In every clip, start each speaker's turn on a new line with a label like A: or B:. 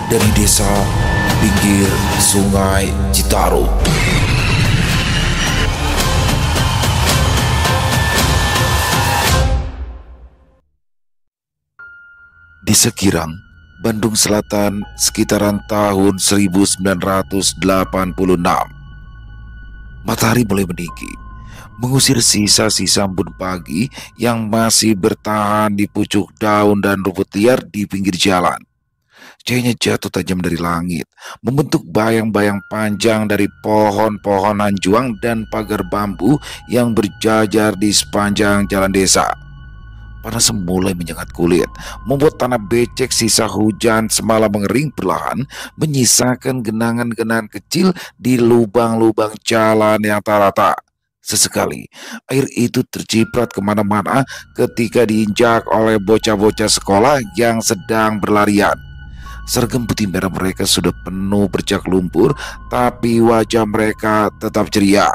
A: dari desa pinggir Sungai Citarum. Di Sekirang, Bandung Selatan, sekitaran tahun 1986, matahari mulai meninggi, mengusir sisa-sisa embun pagi yang masih bertahan di pucuk daun dan rumput liar di pinggir jalan. Cahayanya jatuh tajam dari langit, membentuk bayang-bayang panjang dari pohon-pohon anjuang dan pagar bambu yang berjajar di sepanjang jalan desa. Panas mulai menyengat kulit, membuat tanah becek sisa hujan semalam mengering perlahan, menyisakan genangan-genangan kecil di lubang-lubang jalan yang tak rata. Sesekali, air itu terciprat kemana-mana ketika diinjak oleh bocah-bocah sekolah yang sedang berlarian. Seragam putih merah mereka sudah penuh bercak lumpur, tapi wajah mereka tetap ceria.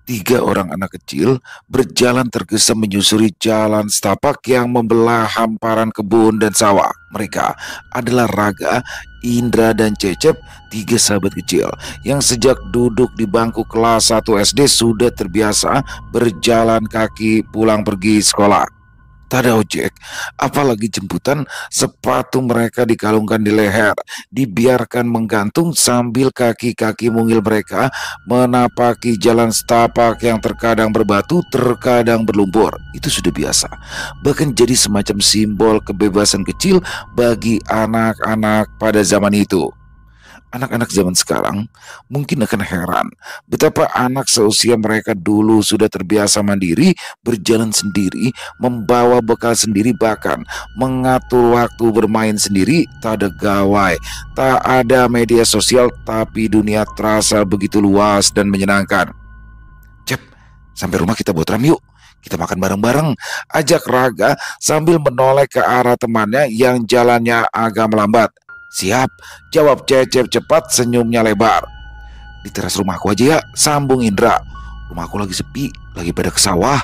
A: 3 orang anak kecil berjalan tergesa menyusuri jalan setapak yang membelah hamparan kebun dan sawah. Mereka adalah Raga, Indra, dan Cecep, 3 sahabat kecil yang sejak duduk di bangku kelas 1 SD sudah terbiasa berjalan kaki pulang pergi sekolah. Tak ada ojek, apalagi jemputan. Sepatu mereka dikalungkan di leher, dibiarkan menggantung sambil kaki-kaki mungil mereka menapaki jalan setapak yang terkadang berbatu, terkadang berlumpur. Itu sudah biasa, bahkan jadi semacam simbol kebebasan kecil bagi anak-anak pada zaman itu. Anak-anak zaman sekarang mungkin akan heran betapa anak seusia mereka dulu sudah terbiasa mandiri, berjalan sendiri, membawa bekal sendiri, bahkan mengatur waktu bermain sendiri. Tak ada gawai, tak ada media sosial, tapi dunia terasa begitu luas dan menyenangkan. Cep, sampai rumah kita buat ram yuk. Kita makan bareng-bareng, ajak Raga sambil menoleh ke arah temannya yang jalannya agak melambat. Siap, jawab Cecep cepat, senyumnya lebar. Di teras rumahku aja ya, sambung Indra. Rumahku lagi sepi, lagi pada ke sawah.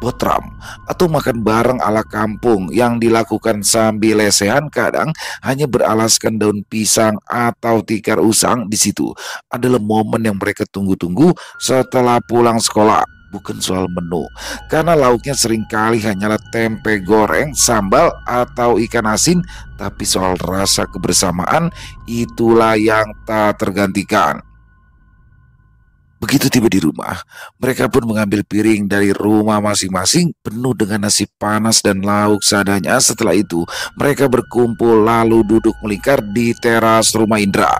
A: Botram atau makan bareng ala kampung yang dilakukan sambil lesehan, kadang hanya beralaskan daun pisang atau tikar usang. Di situ adalah momen yang mereka tunggu-tunggu setelah pulang sekolah. Bukan soal menu, karena lauknya seringkali hanyalah tempe goreng, sambal, atau ikan asin, tapi soal rasa kebersamaan, itulah yang tak tergantikan. Begitu tiba di rumah, mereka pun mengambil piring dari rumah masing-masing penuh dengan nasi panas dan lauk seadanya. Setelah itu, mereka berkumpul lalu duduk melingkar di teras rumah Indra.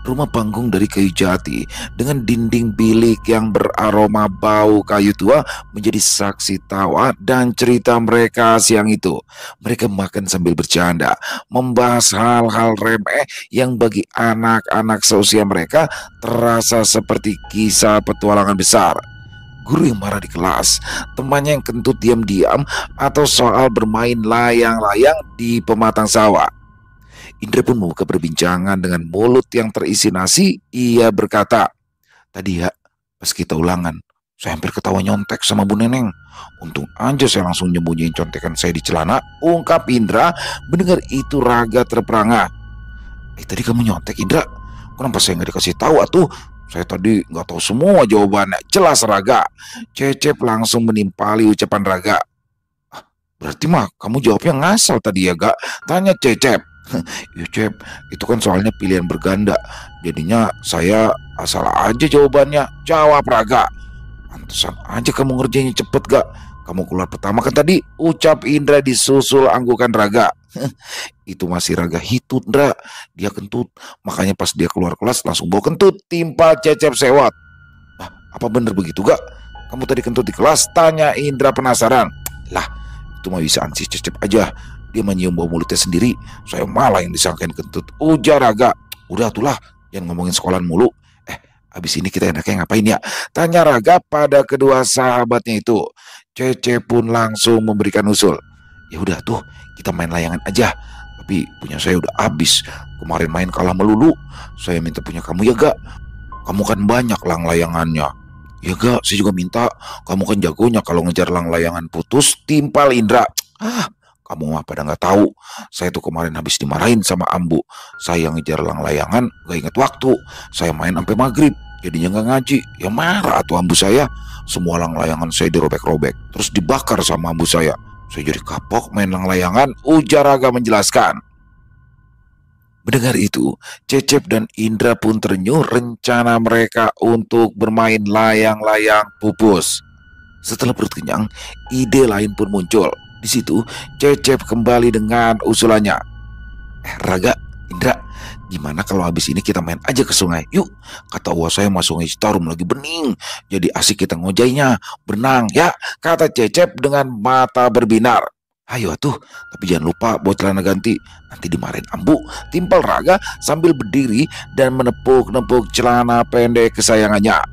A: Rumah panggung dari kayu jati dengan dinding bilik yang beraroma bau kayu tua menjadi saksi tawa dan cerita mereka siang itu. Mereka makan sambil bercanda, membahas hal-hal remeh yang bagi anak-anak seusia mereka terasa seperti kisah petualangan besar. Guru yang marah di kelas, temannya yang kentut diam-diam, atau soal bermain layang-layang di pematang sawah. Indra pun membuka perbincangan dengan mulut yang terisi nasi. Ia berkata, tadi ya, pas kita ulangan, saya hampir ketawa nyontek sama Bu Neneng. Untung aja saya langsung nyembunyiin contekan saya di celana, ungkap Indra. Mendengar itu Raga terperangah. Tadi kamu nyontek, Indra? Kenapa saya nggak dikasih tahu atuh? Saya tadi nggak tahu semua jawabannya. Jelas Raga. Cecep langsung menimpali ucapan Raga. Berarti mah kamu jawabnya ngasal tadi ya, Gak? Tanya Cecep. Ya Cep, itu kan soalnya pilihan berganda, jadinya saya asal aja jawabannya, jawab Raga. Pantesan aja kamu ngerjainnya cepet, Gak? Kamu keluar pertama kan tadi, ucap Indra disusul anggukan Raga. Itu masih Raga hitut, Indra. Dia kentut, makanya pas dia keluar kelas langsung bawa kentut, timpa Cecep sewot. Apa bener begitu, Gak? Kamu tadi kentut di kelas? Tanya Indra penasaran. Lah, itu mah bisa si Cecep aja. Dia menyium bau mulutnya sendiri. Saya malah yang disangkain kentut, ujar Raga. Udah itulah, jangan ngomongin sekolahan mulu. Habis ini kita enaknya ngapain ya? Tanya Raga pada kedua sahabatnya itu. Cecep pun langsung memberikan usul. Ya udah tuh, kita main layangan aja. Tapi punya saya udah habis. Kemarin main kalah melulu. Saya minta punya kamu ya, Gak? Kamu kan banyak lang layangannya. Ya Gak, saya juga minta. Kamu kan jagonya kalau ngejar lang layangan putus, timpal Indra. Kamu mah pada nggak tahu. Saya tuh kemarin habis dimarahin sama Ambu. Saya ngejar layangan, nggak inget waktu. Saya main sampai maghrib. Jadinya nggak ngaji. Ya marah tuh Ambu saya. Semua layangan saya dirobek-robek. Terus dibakar sama Ambu saya. Saya jadi kapok main layangan. Ujar Raga menjelaskan. Mendengar itu, Cecep dan Indra pun ternyuh rencana mereka untuk bermain layang-layang pupus. Setelah perut kenyang, ide lain pun muncul. Di situ, Cecep kembali dengan usulannya. Raga, Indra, gimana kalau habis ini kita main aja ke sungai? Yuk, kata Uwa saya mah sungai Citarum lagi bening. Jadi asik kita ngojainya, berenang ya, kata Cecep dengan mata berbinar. Ayo atuh, tapi jangan lupa bawa celana ganti. Nanti dimarahin Ambu, timpal Raga sambil berdiri dan menepuk-nepuk celana pendek kesayangannya.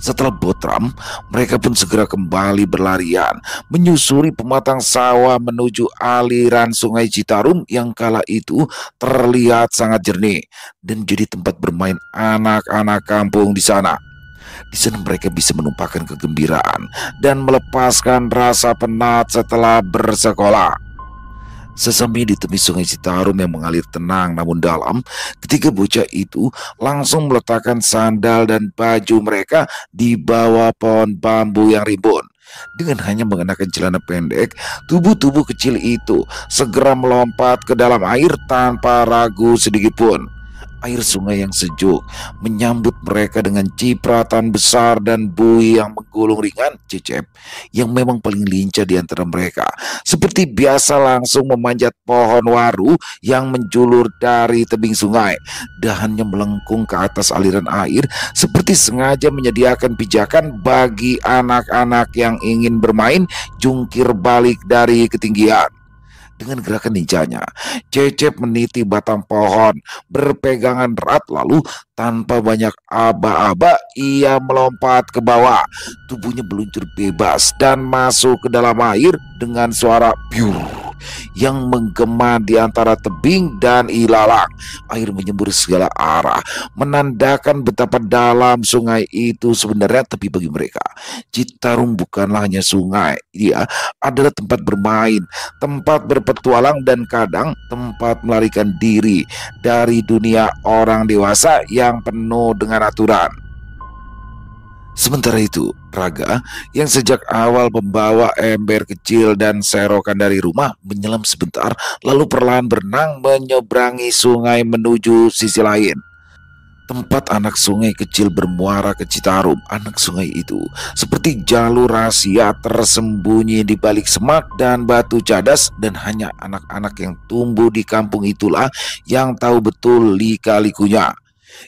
A: Setelah botram, mereka pun segera kembali berlarian, menyusuri pematang sawah menuju aliran sungai Citarum yang kala itu terlihat sangat jernih dan jadi tempat bermain anak-anak kampung di sana. Di sana mereka bisa menumpahkan kegembiraan dan melepaskan rasa penat setelah bersekolah. Sesampai di tepi sungai Citarum yang mengalir tenang namun dalam, ketiga bocah itu langsung meletakkan sandal dan baju mereka di bawah pohon bambu yang rimbun. Dengan hanya mengenakan celana pendek, tubuh-tubuh kecil itu segera melompat ke dalam air tanpa ragu sedikitpun. Air sungai yang sejuk menyambut mereka dengan cipratan besar dan buih yang menggulung ringan. Cecep, yang memang paling lincah di antara mereka, seperti biasa langsung memanjat pohon waru yang menjulur dari tebing sungai. Dahannya melengkung ke atas aliran air, seperti sengaja menyediakan pijakan bagi anak-anak yang ingin bermain jungkir balik dari ketinggian. Dengan gerakan ninjanya, Cecep meniti batang pohon, berpegangan erat lalu tanpa banyak aba-aba ia melompat ke bawah. Tubuhnya meluncur bebas dan masuk ke dalam air dengan suara piur yang menggema di antara tebing dan ilalang. Air menyembur segala arah, menandakan betapa dalam sungai itu sebenarnya. Tapi bagi mereka, Citarum bukanlah hanya sungai. Dia adalah tempat bermain, tempat berpetualang, dan kadang tempat melarikan diri dari dunia orang dewasa yang penuh dengan aturan. Sementara itu, Raga yang sejak awal membawa ember kecil dan serokan dari rumah menyelam sebentar, lalu perlahan berenang menyeberangi sungai menuju sisi lain. Tempat anak sungai kecil bermuara ke Citarum. Anak sungai itu seperti jalur rahasia tersembunyi di balik semak dan batu cadas, dan hanya anak-anak yang tumbuh di kampung itulah yang tahu betul lika-likunya.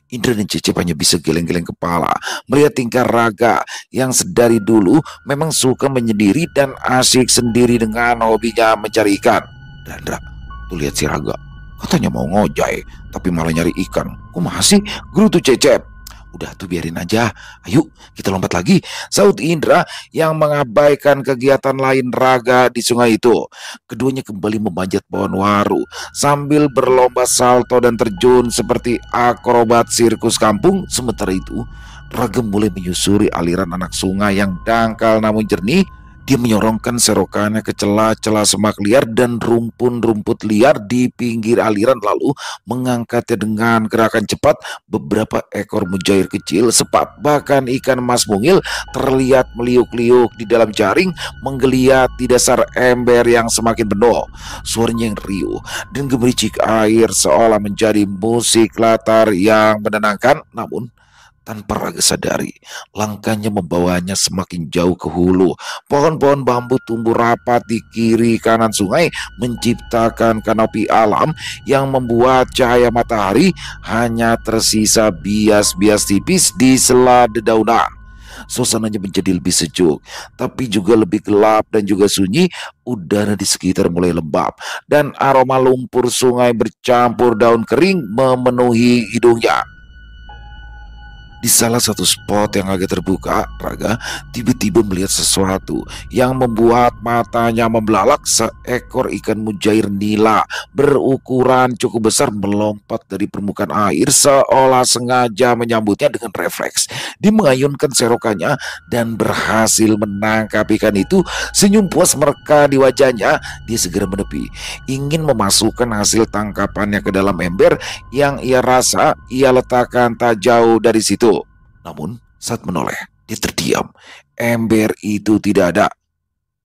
A: Indra dan Cecep hanya bisa geleng-geleng kepala melihat tingkah Raga yang sedari dulu memang suka menyendiri dan asik sendiri dengan hobinya mencari ikan. Dandra, tuh lihat si Raga, katanya mau ngojai tapi malah nyari ikan. Kok masih gerutu Cecep? Udah tuh biarin aja, ayo kita lompat lagi, saut Indra yang mengabaikan kegiatan lain Raga di sungai itu. Keduanya kembali memanjat pohon waru sambil berlomba salto dan terjun seperti akrobat sirkus kampung. Sementara itu, Raga mulai menyusuri aliran anak sungai yang dangkal namun jernih. Dia menyorongkan serokannya ke celah-celah semak liar dan rumpun-rumput liar di pinggir aliran, lalu mengangkatnya dengan gerakan cepat. Beberapa ekor mujair kecil, sepat bahkan ikan emas mungil terlihat meliuk-liuk di dalam jaring, menggeliat di dasar ember yang semakin penuh. Suaranya yang riuh dan gemericik air seolah menjadi musik latar yang menenangkan. Namun tanpa Raga sadari, langkahnya membawanya semakin jauh ke hulu. Pohon-pohon bambu tumbuh rapat di kiri kanan sungai, menciptakan kanopi alam yang membuat cahaya matahari hanya tersisa bias-bias tipis di sela dedaunan. Suasananya menjadi lebih sejuk, tapi juga lebih gelap dan juga sunyi. Udara di sekitar mulai lembab, dan aroma lumpur sungai bercampur daun kering memenuhi hidungnya. Di salah satu spot yang agak terbuka, Raga tiba-tiba melihat sesuatu yang membuat matanya membelalak. Seekor ikan mujair nila berukuran cukup besar melompat dari permukaan air seolah sengaja menyambutnya dengan refleks. Dia mengayunkan serokannya dan berhasil menangkap ikan itu. Senyum puas mereka di wajahnya. Dia segera menepi, ingin memasukkan hasil tangkapannya ke dalam ember yang ia rasa ia letakkan tak jauh dari situ. Namun saat menoleh, dia terdiam. Ember itu tidak ada.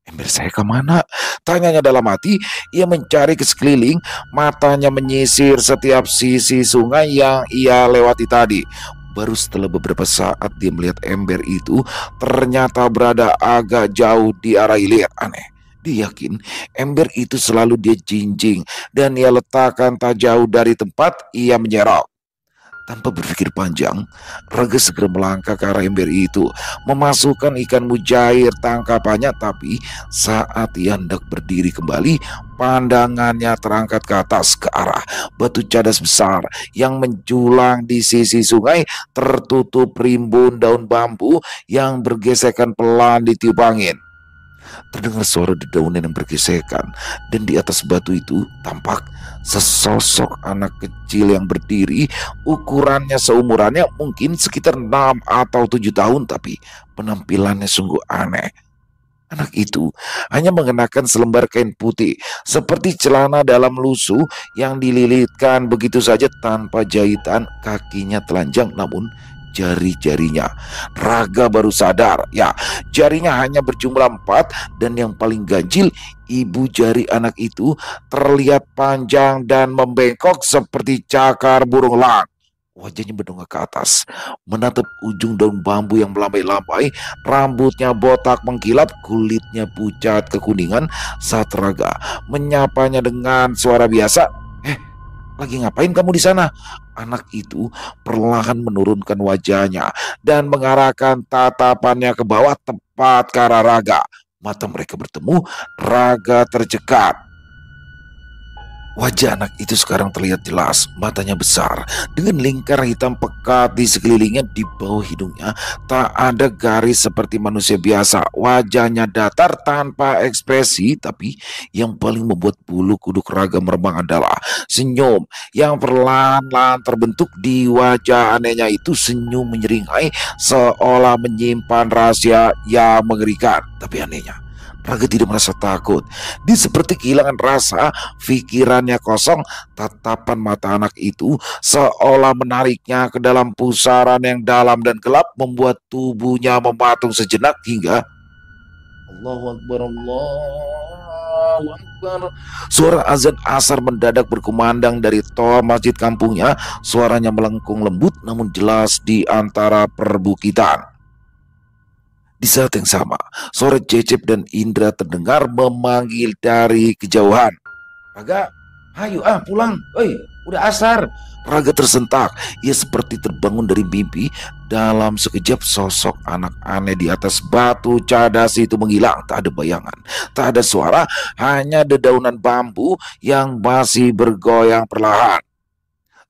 A: Ember saya kemana? Tanyanya dalam hati. Ia mencari ke sekeliling, matanya menyisir setiap sisi sungai yang ia lewati tadi. Baru setelah beberapa saat dia melihat ember itu ternyata berada agak jauh di arah hilir. Aneh. Dia yakin ember itu selalu dia jinjing dan ia letakkan tak jauh dari tempat ia menyerok. Tanpa berpikir panjang, Raga segera melangkah ke arah ember itu, memasukkan ikan mujair tangkapannya. Tapi saat ia hendak berdiri kembali, pandangannya terangkat ke atas ke arah batu cadas besar yang menjulang di sisi sungai, tertutup rimbun daun bambu yang bergesekan pelan ditiup angin. Terdengar suara dedaunan yang bergesekan, dan di atas batu itu tampak sesosok anak kecil yang berdiri. Ukurannya seumurannya mungkin sekitar 6 atau 7 tahun, tapi penampilannya sungguh aneh. Anak itu hanya mengenakan selembar kain putih seperti celana dalam lusuh yang dililitkan begitu saja tanpa jahitan. Kakinya telanjang, namun jari-jarinya, Raga baru sadar, ya, jarinya hanya berjumlah 4. Dan yang paling ganjil, ibu jari anak itu terlihat panjang dan membengkok seperti cakar burung elang. Wajahnya mendongak ke atas, menatap ujung daun bambu yang melambai-lambai. Rambutnya botak mengkilap, kulitnya pucat kekuningan. Saat Raga menyapanya dengan suara biasa, lagi ngapain kamu di sana?" Anak itu perlahan menurunkan wajahnya dan mengarahkan tatapannya ke bawah tepat ke arah Raga. Mata mereka bertemu, Raga tercekat. Wajah anak itu sekarang terlihat jelas. Matanya besar dengan lingkar hitam pekat di sekelilingnya. Di bawah hidungnya tak ada garis seperti manusia biasa. Wajahnya datar tanpa ekspresi. Tapi yang paling membuat bulu kuduk Raga meremang adalah senyum yang perlahan-lahan terbentuk di wajah anehnya itu. Senyum menyeringai seolah menyimpan rahasia yang mengerikan. Tapi anehnya, Raga tidak merasa takut. Dia seperti kehilangan rasa, pikirannya kosong. Tatapan mata anak itu seolah menariknya ke dalam pusaran yang dalam dan gelap, membuat tubuhnya mematung sejenak hingga Allahu Akbar, Allahu Akbar. Suara azan asar mendadak berkumandang dari toa masjid kampungnya. Suaranya melengkung lembut namun jelas di antara perbukitan. Di saat yang sama, suara Cecep dan Indra terdengar memanggil dari kejauhan. "Raga, ayo pulang. Oi, udah asar." Raga tersentak. Ia seperti terbangun dari mimpi. Dalam sekejap sosok anak aneh di atas batu cadas itu menghilang. Tak ada bayangan, tak ada suara, hanya dedaunan bambu yang masih bergoyang perlahan.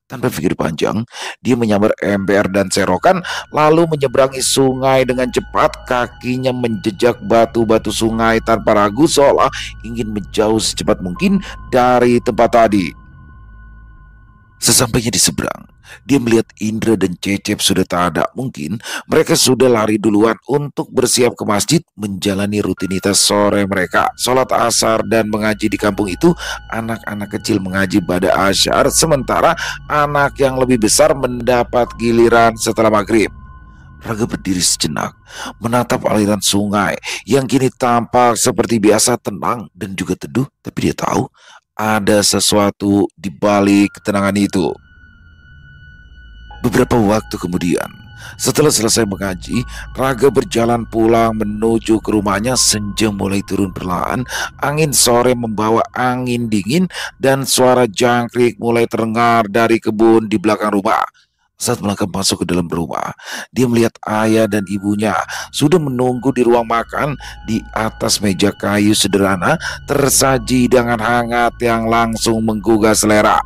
A: Tanpa pikir panjang, dia menyambar ember dan serokan, lalu menyeberangi sungai dengan cepat. Kakinya menjejak batu-batu sungai tanpa ragu, seolah ingin menjauh secepat mungkin dari tempat tadi. Sesampainya di seberang, dia melihat Indra dan Cecep sudah tak ada. Mungkin mereka sudah lari duluan untuk bersiap ke masjid, menjalani rutinitas sore mereka, sholat asar dan mengaji di kampung itu. Anak-anak kecil mengaji pada asyar, sementara anak yang lebih besar mendapat giliran setelah maghrib. Raga berdiri sejenak, menatap aliran sungai yang kini tampak seperti biasa, tenang dan juga teduh. Tapi dia tahu ada sesuatu di balik ketenangan itu. Beberapa waktu kemudian, setelah selesai mengaji, Raga berjalan pulang menuju ke rumahnya. Senja mulai turun perlahan, angin sore membawa angin dingin, dan suara jangkrik mulai terdengar dari kebun di belakang rumah. Saat melangkah masuk ke dalam rumah, dia melihat ayah dan ibunya sudah menunggu di ruang makan. Di atas meja kayu sederhana tersaji hidangan hangat yang langsung menggugah selera.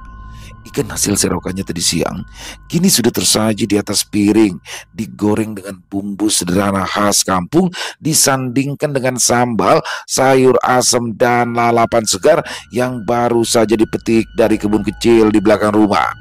A: Ikan hasil serokannya tadi siang kini sudah tersaji di atas piring, digoreng dengan bumbu sederhana khas kampung, disandingkan dengan sambal, sayur asem, dan lalapan segar yang baru saja dipetik dari kebun kecil di belakang rumah.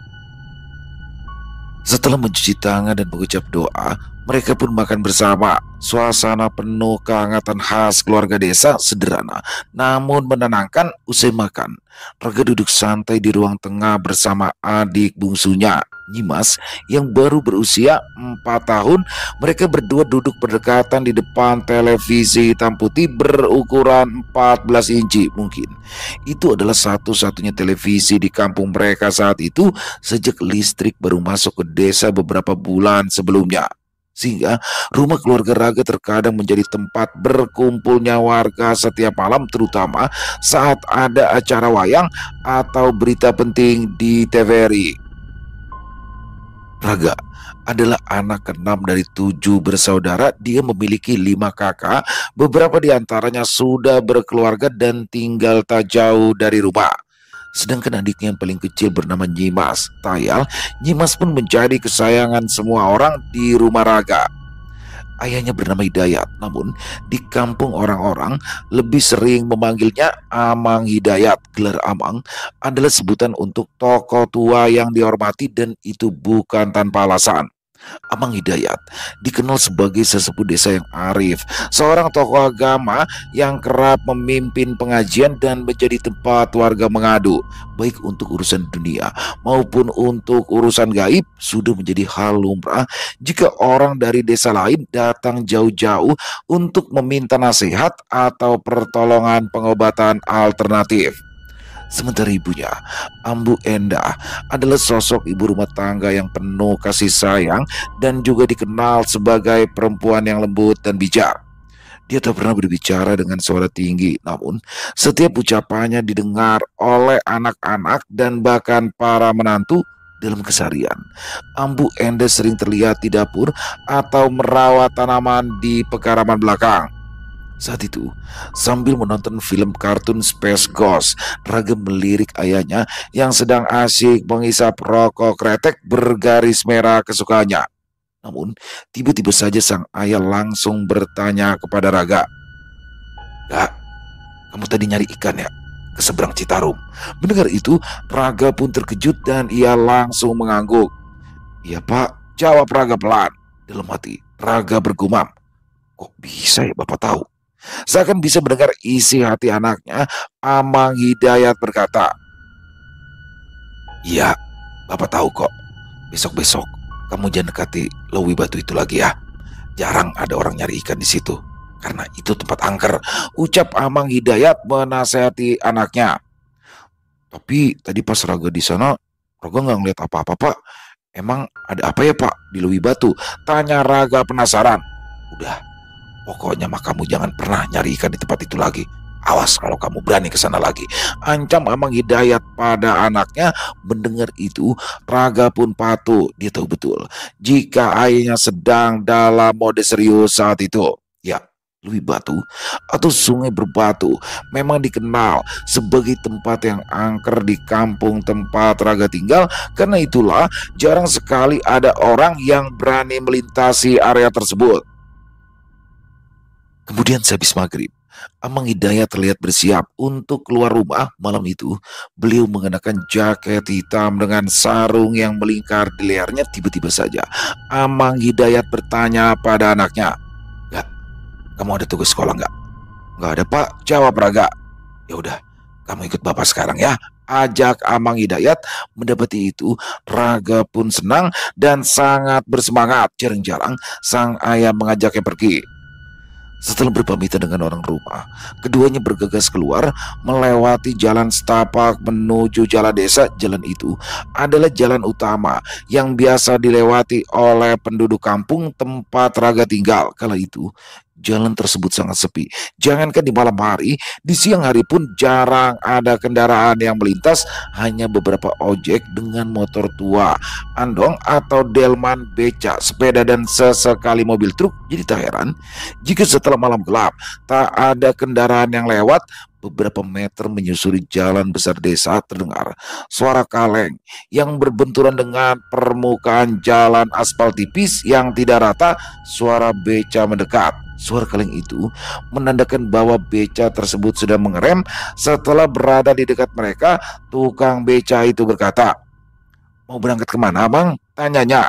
A: Setelah mencuci tangan dan mengucap doa, mereka pun makan bersama. Suasana penuh kehangatan khas keluarga desa, sederhana namun menenangkan. Usai makan, Raga duduk santai di ruang tengah bersama adik bungsunya, Nyimas, yang baru berusia 4 tahun. Mereka berdua duduk berdekatan di depan televisi hitam putih berukuran 14 inci. Mungkin itu adalah satu-satunya televisi di kampung mereka saat itu, sejak listrik baru masuk ke desa beberapa bulan sebelumnya. Sehingga rumah keluarga Raga terkadang menjadi tempat berkumpulnya warga setiap malam, terutama saat ada acara wayang atau berita penting di TVRI. Raga adalah anak keenam dari 7 bersaudara. Dia memiliki 5 kakak, beberapa di antaranya sudah berkeluarga dan tinggal tak jauh dari rumah. Sedangkan adiknya yang paling kecil bernama Nyimas. Tayal, Nyimas pun menjadi kesayangan semua orang di rumah Raga. Ayahnya bernama Hidayat, namun di kampung orang-orang lebih sering memanggilnya Amang Hidayat. Gelar Amang adalah sebutan untuk tokoh tua yang dihormati, dan itu bukan tanpa alasan. Amang Hidayat dikenal sebagai sesepuh desa yang arif, seorang tokoh agama yang kerap memimpin pengajian dan menjadi tempat warga mengadu, baik untuk urusan dunia maupun untuk urusan gaib. Sudah menjadi hal lumrah jika orang dari desa lain datang jauh-jauh untuk meminta nasihat atau pertolongan pengobatan alternatif. Sementara ibunya, Ambu Endah, adalah sosok ibu rumah tangga yang penuh kasih sayang dan juga dikenal sebagai perempuan yang lembut dan bijak. Dia tak pernah berbicara dengan suara tinggi, namun setiap ucapannya didengar oleh anak-anak dan bahkan para menantu. Dalam keseharian, Ambu Endah sering terlihat di dapur atau merawat tanaman di pekaraman belakang. Saat itu, sambil menonton film kartun Space Ghost, Raga melirik ayahnya yang sedang asyik menghisap rokok kretek bergaris merah kesukaannya. Namun, tiba-tiba saja sang ayah langsung bertanya kepada Raga, "Kak, kamu tadi nyari ikan ya? Ke seberang Citarum." Mendengar itu, Raga pun terkejut dan ia langsung mengangguk. "Iya Pak," jawab Raga pelan. Dalam hati, Raga bergumam, "Kok bisa ya Bapak tahu?" Seakan bisa mendengar isi hati anaknya, Amang Hidayat berkata, "Iya, Bapak tahu kok. Besok-besok kamu jangan dekati Lewi Batu itu lagi ya. Jarang ada orang nyari ikan di situ, karena itu tempat angker," ucap Amang Hidayat menasehati anaknya. "Tapi tadi pas Raga di sana, Raga nggak ngeliat apa-apa Pak. Emang ada apa ya Pak di Lewi Batu?" tanya Raga penasaran. "Udah, pokoknya mah kamu jangan pernah nyari ikan di tempat itu lagi. Awas kalau kamu berani ke sana lagi," ancam Amang Hidayat pada anaknya. Mendengar itu, Raga pun patuh. Dia tahu betul jika ayahnya sedang dalam mode serius saat itu. Ya, Lewi Batu atau Sungai Berbatu memang dikenal sebagai tempat yang angker di kampung tempat Raga tinggal. Karena itulah jarang sekali ada orang yang berani melintasi area tersebut. Kemudian sehabis maghrib, Amang Hidayat terlihat bersiap untuk keluar rumah. Malam itu, beliau mengenakan jaket hitam dengan sarung yang melingkar di lehernya. Tiba-tiba saja, Amang Hidayat bertanya pada anaknya, "Gak, kamu ada tugas sekolah nggak?" "Nggak ada Pak," jawab Raga. "Ya udah, kamu ikut Bapak sekarang ya," ajak Amang Hidayat. Mendapati itu, Raga pun senang dan sangat bersemangat. Jarang-jarang sang ayah mengajaknya pergi. Setelah berpamitan dengan orang rumah, keduanya bergegas keluar melewati jalan setapak menuju jalan desa. Jalan itu adalah jalan utama yang biasa dilewati oleh penduduk kampung tempat Raga tinggal. Kala itu, jalan tersebut sangat sepi. Jangankan di malam hari, di siang hari pun jarang ada kendaraan yang melintas. Hanya beberapa ojek dengan motor tua, andong atau delman, becak, sepeda, dan sesekali mobil truk. Jadi tak heran jika setelah malam gelap tak ada kendaraan yang lewat. Beberapa meter menyusuri jalan besar desa terdengar suara kaleng yang berbenturan dengan permukaan jalan aspal tipis yang tidak rata. Suara beca mendekat. Suara kaleng itu menandakan bahwa beca tersebut sudah mengerem. Setelah berada di dekat mereka, tukang beca itu berkata, "Mau berangkat kemana, Bang?" tanyanya.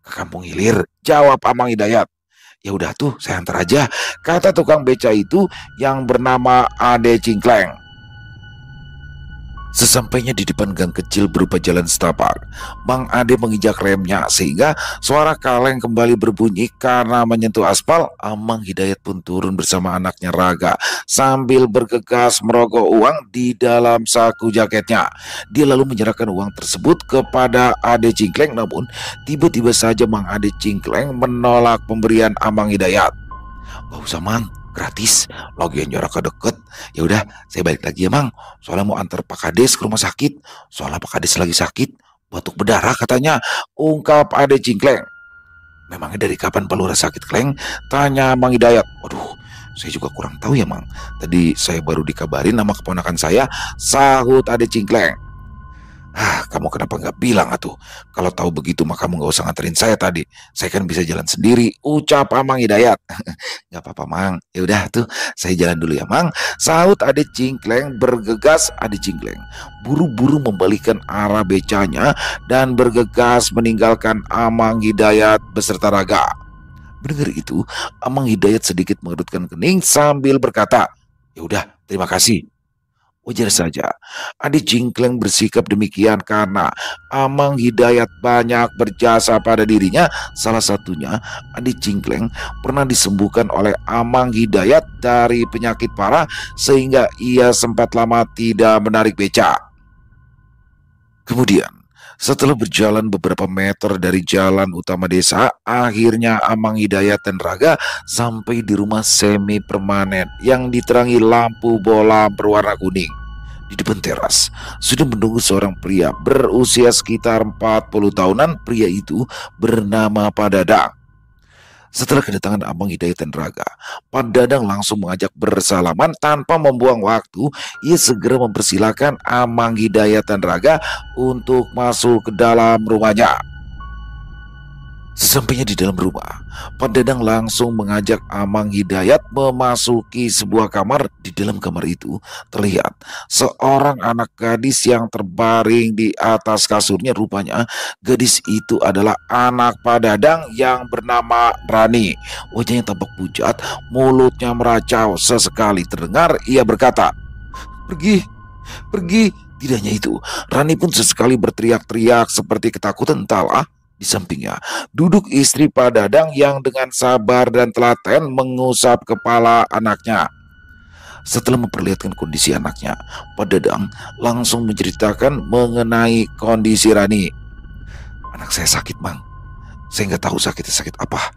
A: "Ke Kampung Hilir," jawab Amang Hidayat. "Ya udah tuh, saya antar aja," kata tukang beca itu yang bernama Ade Cingkleng. Sesampainya di depan gang kecil berupa jalan setapak, Bang Ade menginjak remnya sehingga suara kaleng kembali berbunyi karena menyentuh aspal. Amang Hidayat pun turun bersama anaknya Raga sambil bergegas merogoh uang di dalam saku jaketnya. Dia lalu menyerahkan uang tersebut kepada Ade Cingkleng, namun tiba-tiba saja Mang Ade Cingkleng menolak pemberian Amang Hidayat. "Gak usah, Mang, gratis, lagian jaraknya deket. Ya udah, saya balik lagi ya, Mang. Soalnya mau antar Pak Kades ke rumah sakit. Soalnya Pak Kades lagi sakit, batuk berdarah katanya," ungkap Ade Cingkleng. "Memangnya dari kapan Pak Lurah sakit, Kleng?" tanya Mang Hidayat. "Waduh, saya juga kurang tahu ya, Mang. Tadi saya baru dikabarin sama keponakan saya," sahut Ade Cingkleng. Kamu kenapa nggak bilang atuh? Kalau tahu begitu mah kamu nggak usah nganterin saya tadi. Saya kan bisa jalan sendiri," ucap Amang Hidayat. "Nggak apa-apa, Mang. Ya udah tuh, saya jalan dulu ya, Mang," sahut Ade Cingkleng. Bergegas Ade Cingkleng buru-buru membalikan arah becanya dan bergegas meninggalkan Amang Hidayat beserta Raga. Mendengar itu, Amang Hidayat sedikit mengerutkan kening sambil berkata, "Ya udah, terima kasih." Wajar saja Ade Cingkleng bersikap demikian karena Amang Hidayat banyak berjasa pada dirinya. Salah satunya, Ade Cingkleng pernah disembuhkan oleh Amang Hidayat dari penyakit parah sehingga ia sempat lama tidak menarik beca. Kemudian, setelah berjalan beberapa meter dari jalan utama desa, akhirnya Amang Hidayat dan Raga sampai di rumah semi permanen yang diterangi lampu bola berwarna kuning. Di depan teras sudah menunggu seorang pria berusia sekitar 40 tahunan. Pria itu bernama Pak Dadang. Setelah kedatangan Amang Hidayat dan Raga, Pak Dadang langsung mengajak bersalaman tanpa membuang waktu. Ia segera mempersilahkan Amang Hidayat dan Raga untuk masuk ke dalam rumahnya. Sesampainya di dalam rumah, Pak Dadang langsung mengajak Amang Hidayat memasuki sebuah kamar. Di dalam kamar itu terlihat seorang anak gadis yang terbaring di atas kasurnya. Rupanya gadis itu adalah anak Pak Dadang yang bernama Rani. Wajahnya tampak pucat, mulutnya meracau. Sesekali terdengar ia berkata, "Pergi, pergi." Tidak hanya itu, Rani pun sesekali berteriak-teriak seperti ketakutan. Entahlah. Di sampingnya duduk istri Pak Dadang yang dengan sabar dan telaten mengusap kepala anaknya. Setelah memperlihatkan kondisi anaknya, Pak Dadang langsung menceritakan mengenai kondisi Rani. "Anak saya sakit, Mang. Saya nggak tahu sakitnya sakit apa.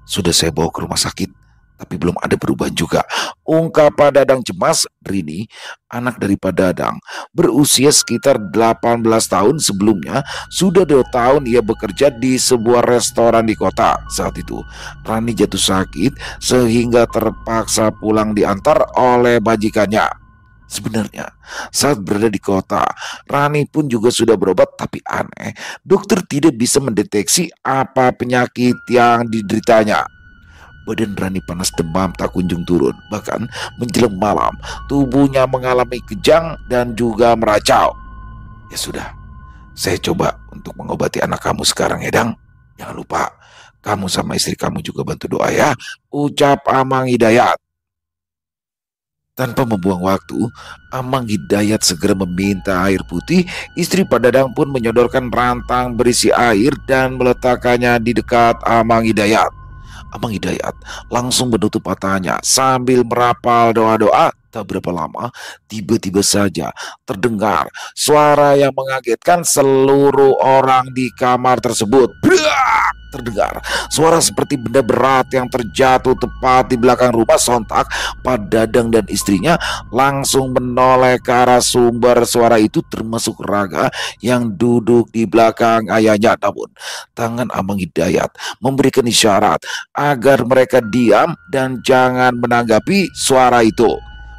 A: Sudah saya bawa ke rumah sakit, tapi belum ada perubahan juga," ungkap Pak Dadang cemas. Rini, anak dari Pak Dadang, berusia sekitar 18 tahun. Sebelumnya, sudah 2 tahun ia bekerja di sebuah restoran di kota. Saat itu, Rani jatuh sakit sehingga terpaksa pulang diantar oleh majikannya. Sebenarnya, saat berada di kota, Rani pun juga sudah berobat, tapi aneh, dokter tidak bisa mendeteksi apa penyakit yang dideritanya. Badan Rani panas, demam tak kunjung turun. Bahkan menjelang malam, tubuhnya mengalami kejang dan juga meracau. "Ya sudah, saya coba untuk mengobati anak kamu sekarang ya, Dang. Jangan lupa, kamu sama istri kamu juga bantu doa ya," ucap Amang Hidayat. Tanpa membuang waktu, Amang Hidayat segera meminta air putih. Istri Pak Dadang pun menyodorkan rantang berisi air dan meletakkannya di dekat Amang Hidayat. Amang Hidayat langsung menutup matanya sambil merapal doa-doa. Tak berapa lama, tiba-tiba saja terdengar suara yang mengagetkan seluruh orang di kamar tersebut. Brak! Terdengar suara seperti benda berat yang terjatuh tepat di belakang rumah. Sontak Pak Dadang dan istrinya langsung menoleh ke arah sumber suara itu, termasuk Raga yang duduk di belakang ayahnya. Namun tangan Amang Hidayat memberikan isyarat agar mereka diam dan jangan menanggapi suara itu.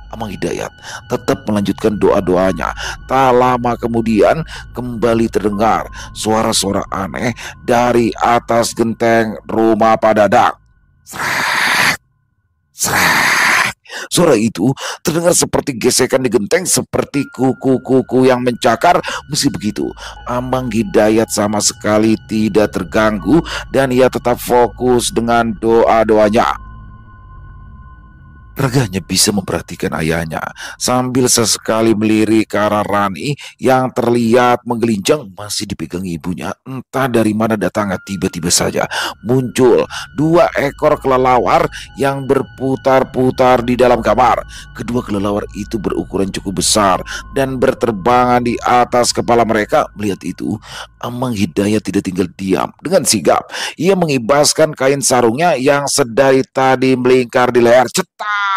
A: Amang Hidayat tetap melanjutkan doa-doanya. Tak lama kemudian kembali terdengar suara-suara aneh dari atas genteng rumah Pak Dadang. Serak, serak. Suara itu terdengar seperti gesekan di genteng, seperti kuku-kuku yang mencakar. Meski begitu, Amang Hidayat sama sekali tidak terganggu dan ia tetap fokus dengan doa-doanya. Raganya bisa memperhatikan ayahnya sambil sesekali melirik ke arah Rani yang terlihat menggelincang masih dipegang ibunya. Entah dari mana datangnya, tiba-tiba saja muncul dua ekor kelelawar yang berputar-putar di dalam kamar. Kedua kelelawar itu berukuran cukup besar dan berterbangan di atas kepala mereka. Melihat itu, Amang Hidayat tidak tinggal diam. Dengan sigap ia mengibaskan kain sarungnya yang sedari tadi melingkar di leher. Cetar!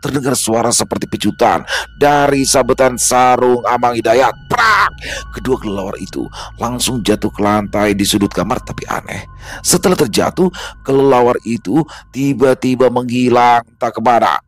A: Terdengar suara seperti pecutan dari sabetan sarung Amang Hidayat. Prak! Kedua kelelawar itu langsung jatuh ke lantai di sudut kamar. Tapi aneh, setelah terjatuh, kelelawar itu tiba-tiba menghilang tak kemana.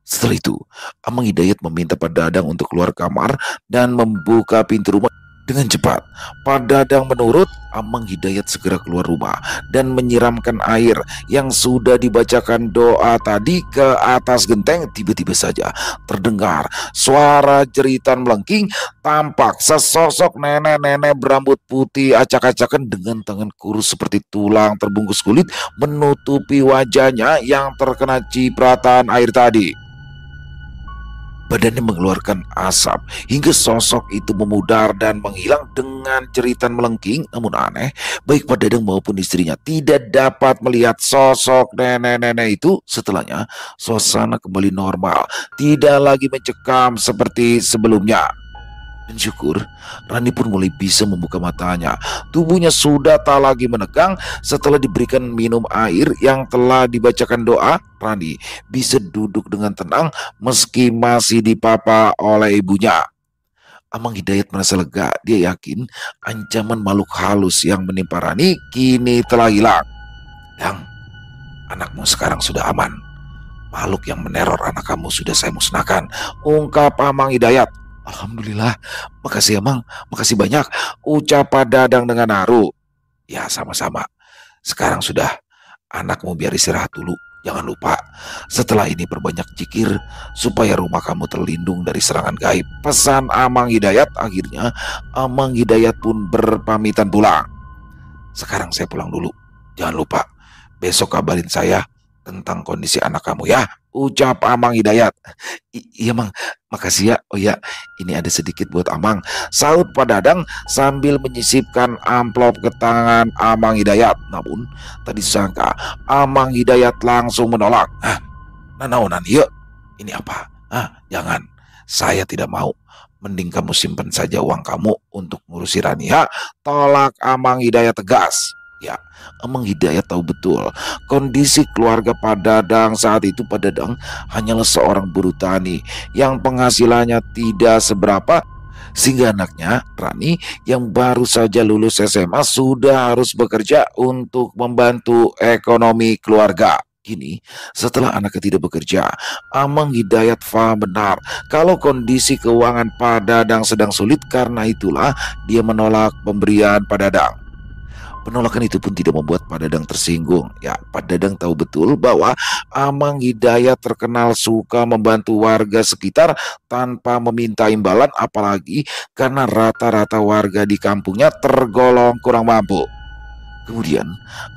A: Setelah itu, Amang Hidayat meminta Pak Dadang untuk keluar kamar dan membuka pintu rumah. Dengan cepat, Pak Dadang menurut. Amang Hidayat segera keluar rumah dan menyiramkan air yang sudah dibacakan doa tadi ke atas genteng. Tiba-tiba saja terdengar suara jeritan melengking. Tampak sesosok nenek-nenek berambut putih acak-acakan dengan tangan kurus seperti tulang terbungkus kulit menutupi wajahnya yang terkena cipratan air tadi. Badannya mengeluarkan asap hingga sosok itu memudar dan menghilang dengan jeritan melengking. Namun aneh, baik Pak Dadang maupun istrinya tidak dapat melihat sosok nenek-nenek itu. Setelahnya, suasana kembali normal, tidak lagi mencekam seperti sebelumnya. Dan syukur, Rani pun mulai bisa membuka matanya. Tubuhnya sudah tak lagi menegang. Setelah diberikan minum air yang telah dibacakan doa, Rani bisa duduk dengan tenang meski masih dipapa oleh ibunya. Amang Hidayat merasa lega. Dia yakin ancaman makhluk halus yang menimpa Rani kini telah hilang. Dang, anakmu sekarang sudah aman. Makhluk yang meneror anak kamu sudah saya musnahkan, ungkap Amang Hidayat. Alhamdulillah, makasih Amang, makasih banyak, ucap Pak Dadang dengan haru. Ya sama-sama, sekarang sudah, anakmu biar istirahat dulu. Jangan lupa, setelah ini perbanyak zikir supaya rumah kamu terlindung dari serangan gaib, pesan Amang Hidayat. Akhirnya Amang Hidayat pun berpamitan pulang. Sekarang saya pulang dulu, jangan lupa besok kabarin saya tentang kondisi anak kamu ya, ucap Amang Hidayat. Iya Mang, makasih ya. Oh ya, ini ada sedikit buat Amang, saut Pak Dadang sambil menyisipkan amplop ke tangan Amang Hidayat. Namun tadi sangka Amang Hidayat langsung menolak. Nanaonan yuk, ini apa? Jangan, saya tidak mau. Mending kamu simpan saja uang kamu untuk ngurusi Rania, tolak Amang Hidayat tegas. Ya, Amang Hidayat tahu betul kondisi keluarga Pak Dadang saat itu. Pak Dadang hanyalah seorang buruh tani yang penghasilannya tidak seberapa, sehingga anaknya Rani yang baru saja lulus SMA sudah harus bekerja untuk membantu ekonomi keluarga. Kini, setelah anaknya tidak bekerja, Amang Hidayat paham benar kalau kondisi keuangan Pak Dadang sedang sulit. Karena itulah dia menolak pemberian Pak Dadang. Penolakan itu pun tidak membuat Pak Dadang tersinggung. Ya, Pak Dadang tahu betul bahwa Amang Hidayat terkenal suka membantu warga sekitar tanpa meminta imbalan, apalagi karena rata-rata warga di kampungnya tergolong kurang mampu. Kemudian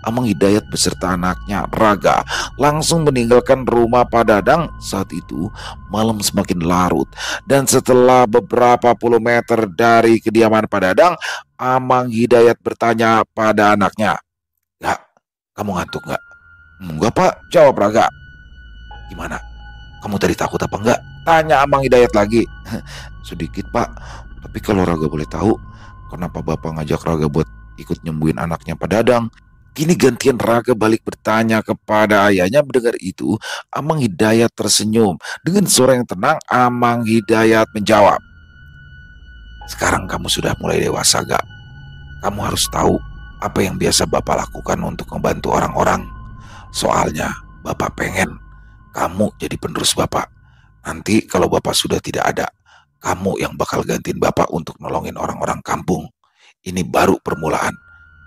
A: Amang Hidayat beserta anaknya Raga langsung meninggalkan rumah Pak Dadang. Saat itu malam semakin larut dan setelah beberapa puluh meter dari kediaman Pak Dadang, Amang Hidayat bertanya pada anaknya, "Gak, kamu ngantuk gak?" "Enggak Pak," jawab Raga. "Gimana? Kamu tadi takut apa enggak?" tanya Amang Hidayat lagi. "Sedikit Pak, tapi kalau Raga boleh tahu, kenapa Bapak ngajak Raga buat ikut nyembuhin anaknya Pak Dadang?" Kini gantian Raga balik bertanya kepada ayahnya. Mendengar itu, Amang Hidayat tersenyum. Dengan suara yang tenang, Amang Hidayat menjawab, "Sekarang kamu sudah mulai dewasa Gak? Kamu harus tahu apa yang biasa Bapak lakukan untuk membantu orang-orang. Soalnya Bapak pengen Kamu jadi penerus bapak. Nanti kalau bapak sudah tidak ada, kamu yang bakal gantiin bapak untuk nolongin orang-orang kampung. Ini baru permulaan.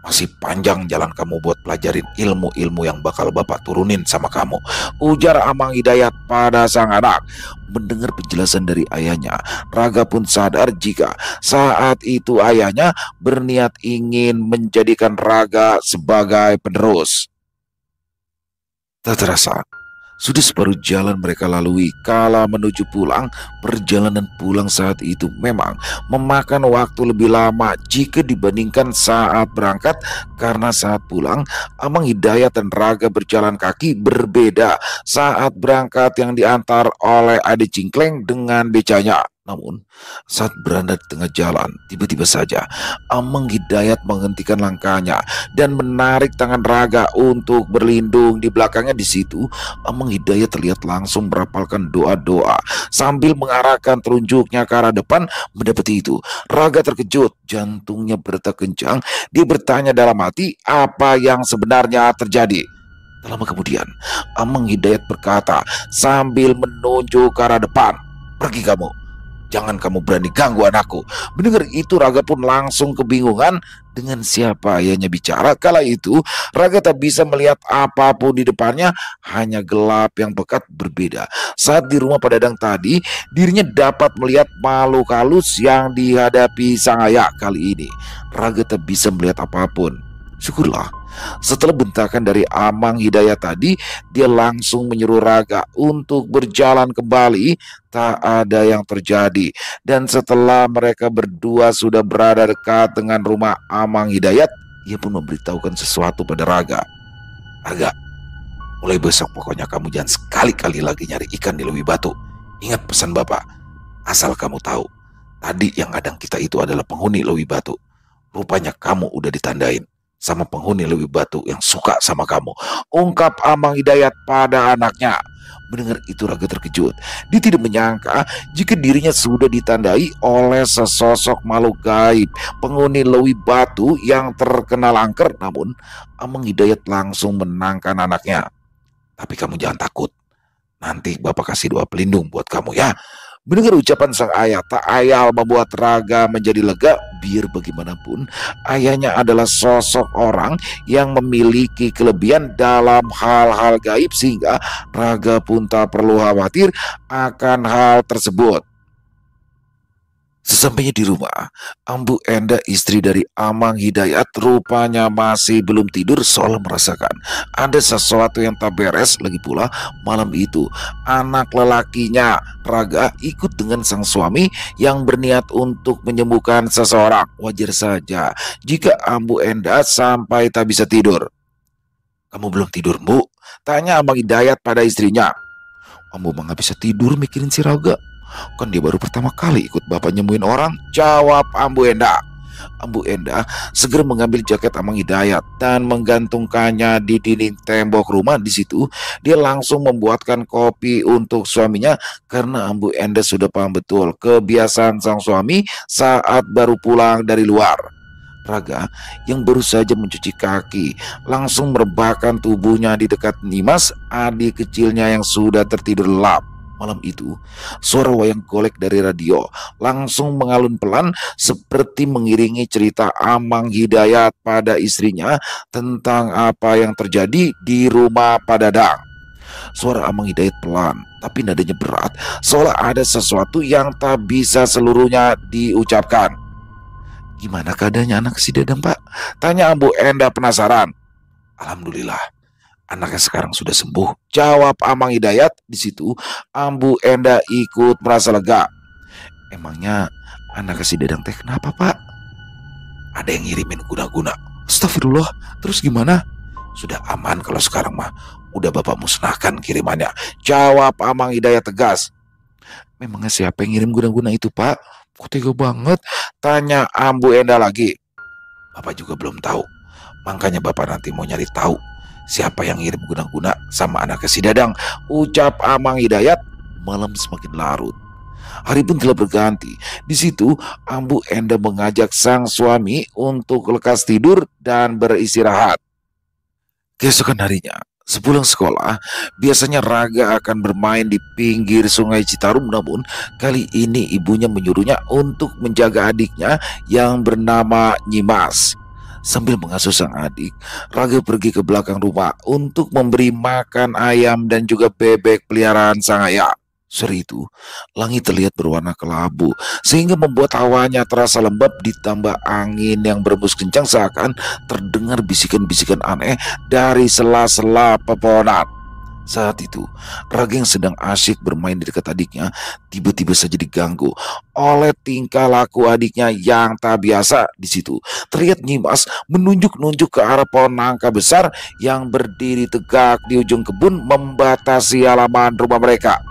A: Masih panjang jalan kamu buat pelajarin ilmu-ilmu yang bakal bapak turunin sama kamu, ujar Amang Hidayat pada sang anak. Mendengar penjelasan dari ayahnya, Raga pun sadar jika saat itu ayahnya berniat ingin menjadikan Raga sebagai penerus. Tak terasa, sudah separuh jalan mereka lalui kala menuju pulang. Perjalanan pulang saat itu memang memakan waktu lebih lama jika dibandingkan saat berangkat, karena saat pulang Amang Hidayat dan Raga berjalan kaki berbeda. Saat berangkat yang diantar oleh Ade Cingkleng dengan becanya. Namun saat berada di tengah jalan, tiba-tiba saja Amang Hidayat menghentikan langkahnya dan menarik tangan Raga untuk berlindung di belakangnya. Di situ Amang Hidayat terlihat langsung merapalkan doa-doa sambil mengarahkan telunjuknya ke arah depan. Mendapati itu, Raga terkejut, jantungnya berdetak kencang. Dia bertanya dalam hati apa yang sebenarnya terjadi. Tak lama kemudian, Amang Hidayat berkata sambil menunjuk ke arah depan, "Pergi kamu. Jangan kamu berani ganggu anakku." Mendengar itu, Raga pun langsung kebingungan dengan siapa ayahnya bicara. Kala itu Raga tak bisa melihat apapun di depannya, hanya gelap yang pekat. Berbeda saat di rumah Pak Dadang tadi, dirinya dapat melihat makhluk halus yang dihadapi sang ayah. Kali ini Raga tak bisa melihat apapun. Syukurlah, setelah bentakan dari Amang Hidayat tadi, dia langsung menyuruh Raga untuk berjalan kembali. Tak ada yang terjadi, dan setelah mereka berdua sudah berada dekat dengan rumah Amang Hidayat, ia pun memberitahukan sesuatu pada Raga. "Raga, mulai besok pokoknya kamu jangan sekali-kali lagi nyari ikan di Lewi Batu. Ingat pesan bapak. Asal kamu tahu, tadi yang ngadang kita itu adalah penghuni Lewi Batu. Rupanya kamu udah ditandain sama penghuni Lewi Batu yang suka sama kamu," ungkap Amang Hidayat pada anaknya. Mendengar itu, Raga terkejut. Dia tidak menyangka jika dirinya sudah ditandai oleh sesosok makhluk gaib, penghuni Lewi Batu yang terkenal angker. Namun Amang Hidayat langsung menenangkan anaknya. "Tapi kamu jangan takut. Nanti bapak kasih doa pelindung buat kamu ya." Mendengar ucapan sang ayah, tak ayal membuat Raga menjadi lega. Biar bagaimanapun, ayahnya adalah sosok orang yang memiliki kelebihan dalam hal-hal gaib, sehingga Raga pun tak perlu khawatir akan hal tersebut. Sesampainya di rumah, Ambu Enda, istri dari Amang Hidayat, rupanya masih belum tidur soal merasakan ada sesuatu yang tak beres. Lagi pula malam itu anak lelakinya Raga ikut dengan sang suami yang berniat untuk menyembuhkan seseorang. Wajar saja jika Ambu Enda sampai tak bisa tidur. "Kamu belum tidur, Bu?" tanya Amang Hidayat pada istrinya. "Ambu mah gak bisa tidur mikirin si Raga. Kan dia baru pertama kali ikut bapak nyembuhin orang," jawab Ambu Enda. Ambu Enda segera mengambil jaket Amang Hidayat dan menggantungkannya di dinding tembok rumah. Di situ dia langsung membuatkan kopi untuk suaminya, karena Ambu Enda sudah paham betul kebiasaan sang suami saat baru pulang dari luar. Raga yang baru saja mencuci kaki langsung merebahkan tubuhnya di dekat Nimas, adik kecilnya yang sudah tertidur lelap. Malam itu, suara wayang golek dari radio langsung mengalun pelan, seperti mengiringi cerita Amang Hidayat pada istrinya tentang apa yang terjadi di rumah Pak Dadang. Suara Amang Hidayat pelan, tapi nadanya berat, seolah ada sesuatu yang tak bisa seluruhnya diucapkan. "Gimana keadaannya anak si Dadang, Pak?" tanya Ambu Enda penasaran. "Alhamdulillah, anaknya sekarang sudah sembuh," jawab Amang Hidayat. Di situ Ambu Enda ikut merasa lega. "Emangnya anak si Dadang teh kenapa, Pak?" "Ada yang ngirimin guna-guna." "Astagfirullah, terus gimana?" "Sudah aman kalau sekarang mah. Udah bapak musnahkan kirimannya," jawab Amang Hidayat tegas. "Memangnya siapa yang ngirim guna-guna itu, Pak? Kok tega banget?" tanya Ambu Enda lagi. "Bapak juga belum tahu. Makanya bapak nanti mau nyari tahu siapa yang ngirim guna-guna sama anaknya si Dadang," ucap Amang Hidayat. Malam semakin larut, hari pun telah berganti. Di situ Ambu Enda mengajak sang suami untuk lekas tidur dan beristirahat. Keesokan harinya, Sepulang sekolah, biasanya Raga akan bermain di pinggir Sungai Citarum, namun kali ini ibunya menyuruhnya untuk menjaga adiknya yang bernama Nyimas. Sambil mengasuh sang adik, Raga pergi ke belakang rumah untuk memberi makan ayam dan juga bebek peliharaan sang ayah. Sore itu, langit terlihat berwarna kelabu sehingga membuat hawanya terasa lembab, ditambah angin yang berembus kencang seakan terdengar bisikan-bisikan aneh dari sela-sela pepohonan. Saat itu, Raga yang sedang asyik bermain di dekat adiknya tiba-tiba saja diganggu oleh tingkah laku adiknya yang tak biasa. Di situ terlihat Nyimas menunjuk-nunjuk ke arah pohon nangka besar yang berdiri tegak di ujung kebun membatasi halaman rumah mereka.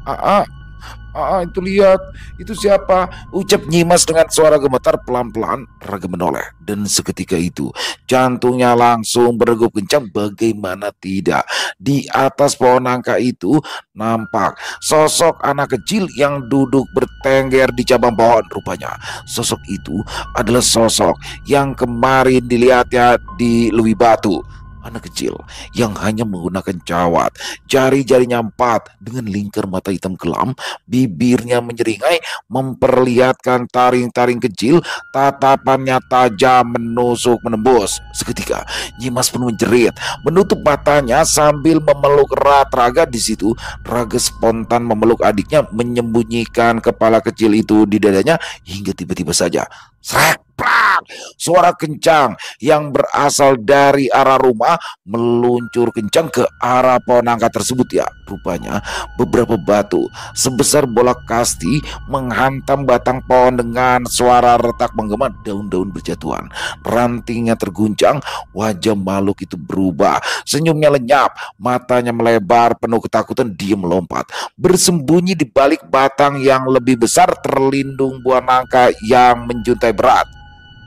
A: "Ah, itu lihat, itu siapa?" ucap Nyimas dengan suara gemetar. Pelan-pelan Raga menoleh, dan seketika itu jantungnya langsung berdegup kencang. Bagaimana tidak, di atas pohon nangka itu nampak sosok anak kecil yang duduk bertengger di cabang pohon. Rupanya sosok itu adalah sosok yang kemarin dilihatnya di Lewi Batu. Anak kecil yang hanya menggunakan cawat, jari-jarinya empat dengan lingkar mata hitam kelam, bibirnya menyeringai memperlihatkan taring-taring kecil, tatapannya tajam menusuk menembus. Seketika Nyimas pun menjerit, menutup matanya sambil memeluk erat Raga. Di situ Raga spontan memeluk adiknya, menyembunyikan kepala kecil itu di dadanya hingga tiba-tiba saja srek, prak, suara kencang yang berasal dari arah rumah meluncur kencang ke arah pohon nangka tersebut. Ya, rupanya beberapa batu sebesar bola kasti menghantam batang pohon dengan suara retak menggema. Daun-daun berjatuhan, rantingnya terguncang, wajah makhluk itu berubah, senyumnya lenyap, matanya melebar penuh ketakutan. Dia melompat, bersembunyi di balik batang yang lebih besar, terlindung buah nangka yang menjuntai berat.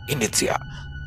A: "Ini Tia,